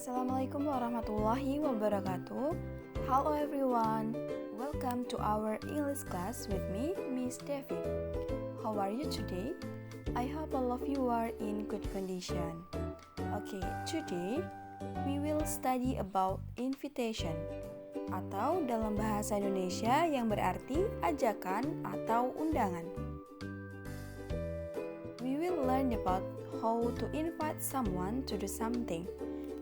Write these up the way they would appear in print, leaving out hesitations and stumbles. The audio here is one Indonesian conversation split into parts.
Assalamualaikum warahmatullahi wabarakatuh. Hello everyone, welcome to our English class with me, Miss Devi. How are you today? I hope all of you are in good condition. Okay, today we will study about invitation atau dalam bahasa Indonesia yang berarti ajakan atau undangan. We will learn about how to invite someone to do something.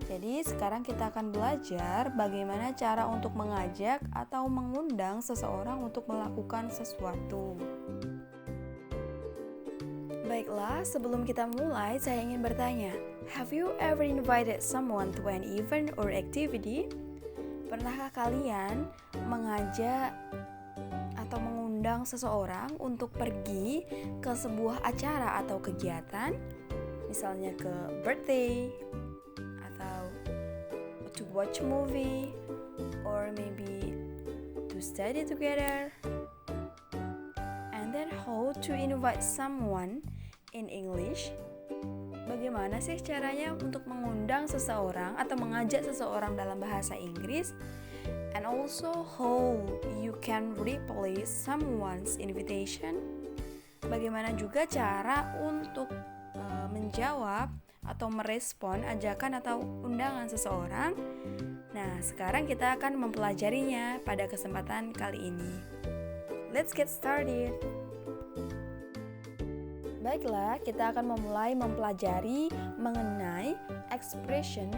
Jadi sekarang kita akan belajar bagaimana cara untuk mengajak atau mengundang seseorang untuk melakukan sesuatu. Baiklah, sebelum kita mulai, saya ingin bertanya, have you ever invited someone to an event or activity? Pernahkah kalian mengajak atau mengundang seseorang untuk pergi ke sebuah acara atau kegiatan? Misalnya ke birthday, to watch movie, or maybe to study together. And then how to invite someone in English? Bagaimana sih caranya untuk mengundang seseorang atau mengajak seseorang dalam bahasa Inggris? And also how you can replace someone's invitation? Bagaimana juga cara untuk menjawab atau merespon ajakan atau undangan seseorang. Nah, sekarang kita akan mempelajarinya pada kesempatan kali ini. Let's get started. Baiklah, kita akan memulai mempelajari mengenai expression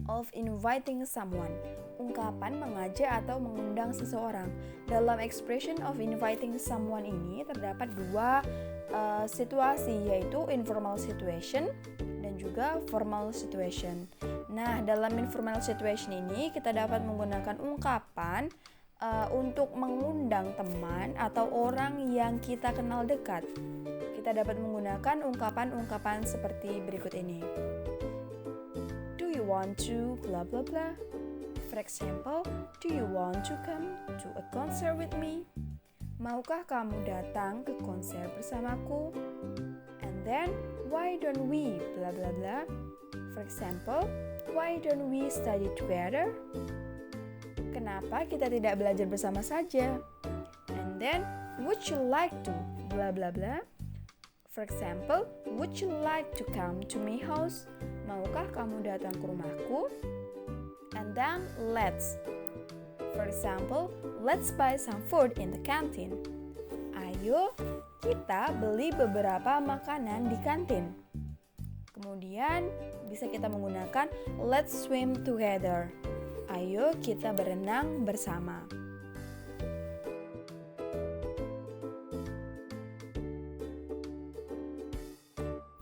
of inviting someone, ungkapan mengajak atau mengundang seseorang. Dalam expression of inviting someone ini terdapat dua situasi, yaitu informal situation dan juga formal situation. Nah, dalam informal situation ini kita dapat menggunakan ungkapan untuk mengundang teman atau orang yang kita kenal dekat. Kita dapat menggunakan ungkapan-ungkapan seperti berikut ini. Do you want to blah blah blah? For example, do you want to come to a concert with me? Maukah kamu datang ke konser bersamaku? And then, why don't we blah blah blah? For example, why don't we study together? Kenapa kita tidak belajar bersama saja? And then, would you like to blah blah blah? For example, would you like to come to my house? Maukah kamu datang ke rumahku? And then, let's. For example, let's buy some food in the canteen. Ayo, kita beli beberapa makanan di kantin. Kemudian, bisa kita menggunakan let's swim together. Ayo, kita berenang bersama.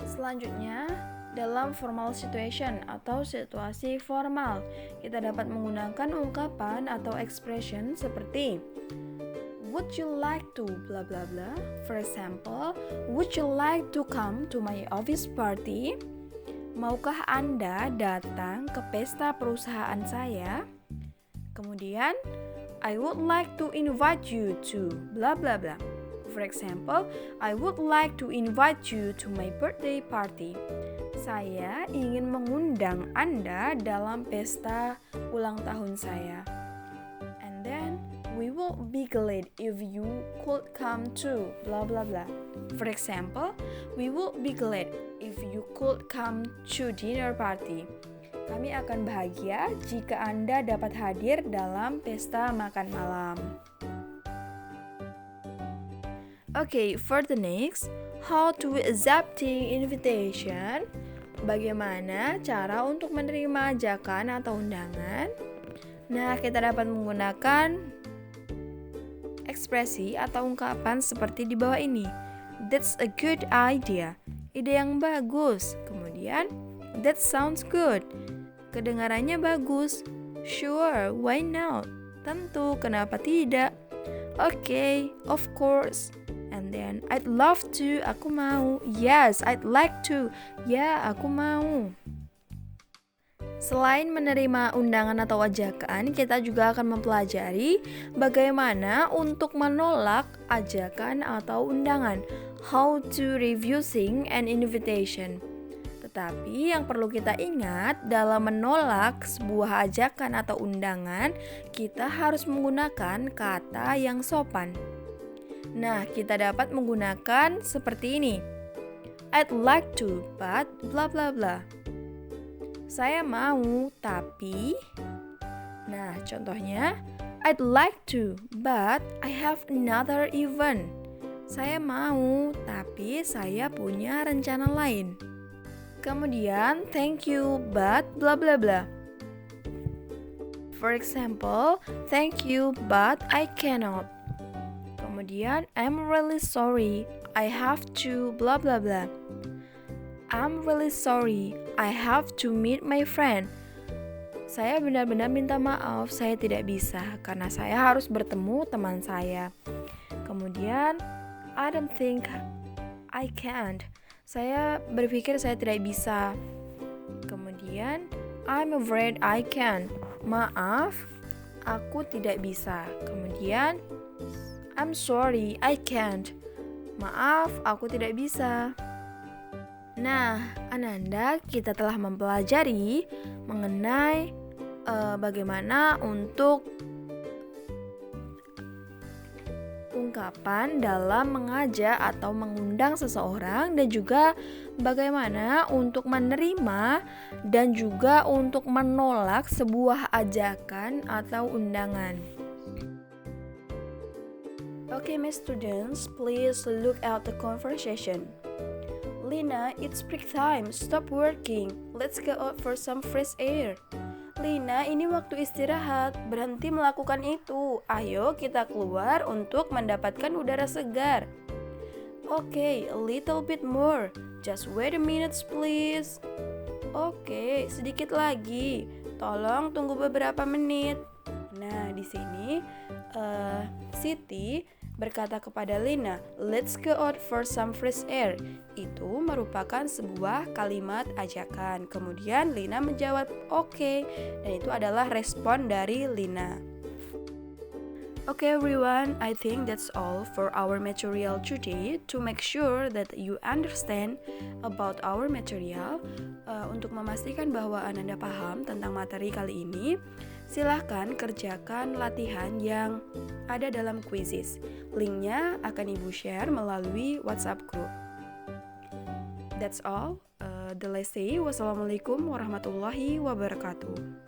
Selanjutnya, dalam formal situation atau situasi formal, kita dapat menggunakan ungkapan atau expression seperti would you like to blah blah blah? For example, would you like to come to my office party? Maukah Anda datang ke pesta perusahaan saya? Kemudian, I would like to invite you to blah blah blah. For example, I would like to invite you to my birthday party. Saya ingin mengundang Anda dalam pesta ulang tahun saya. And then, we will be glad if you could come to blah blah blah. For example, we will be glad if you could come to dinner party. Kami akan bahagia jika Anda dapat hadir dalam pesta makan malam. Okay, for the next, how to accepting invitation. Bagaimana cara untuk menerima ajakan atau undangan? Nah, kita dapat menggunakan ekspresi atau ungkapan seperti di bawah ini. That's a good idea. Ide yang bagus. Kemudian, that sounds good. Kedengarannya bagus. Sure, why not? Tentu, kenapa tidak? Okay, of course. And then, I'd love to, aku mau. Yes, I'd like to. Ya, aku mau. Selain menerima undangan atau ajakan, kita juga akan mempelajari bagaimana untuk menolak ajakan atau undangan. How to refusing an invitation. Tetapi yang perlu kita ingat dalam menolak sebuah ajakan atau undangan, kita harus menggunakan kata yang sopan. Nah, kita dapat menggunakan seperti ini. I'd like to, but bla bla bla. Saya mau, tapi. Nah, contohnya, I'd like to, but I have another event. Saya mau, tapi saya punya rencana lain. Kemudian, thank you, but bla bla bla. For example, thank you, but I cannot. Kemudian, I'm really sorry, I have to bla bla bla. I'm really sorry, I have to meet my friend. Saya benar-benar minta maaf, saya tidak bisa karena saya harus bertemu teman saya. Kemudian, I don't think I can't. Saya berpikir saya tidak bisa. Kemudian, I'm afraid I can't. Maaf, aku tidak bisa. Kemudian, I'm sorry, I can't. Maaf, aku tidak bisa. Nah, Ananda, kita telah mempelajari mengenai bagaimana untuk ungkapan dalam mengajak atau mengundang seseorang dan juga bagaimana untuk menerima dan juga untuk menolak sebuah ajakan atau undangan. Okay, my students, please look at the conversation. Lina, it's break time. Stop working. Let's go out for some fresh air. Lina, ini waktu istirahat. Berhenti melakukan itu. Ayo kita keluar untuk mendapatkan udara segar. Okay, a little bit more. Just wait a minute, please. Okay, sedikit lagi. Tolong tunggu beberapa menit. Nah, di sini Siti berkata kepada Lina, let's go out for some fresh air. Itu merupakan sebuah kalimat ajakan. Kemudian Lina menjawab, okay. Dan itu adalah respon dari Lina. Okay everyone, I think that's all for our material today. To make sure that you understand about our material, untuk memastikan bahwa Ananda paham tentang materi kali ini, silahkan kerjakan latihan yang ada dalam quizzes. Linknya akan Ibu share melalui WhatsApp group. That's all. The let's say wassalamualaikum warahmatullahi wabarakatuh.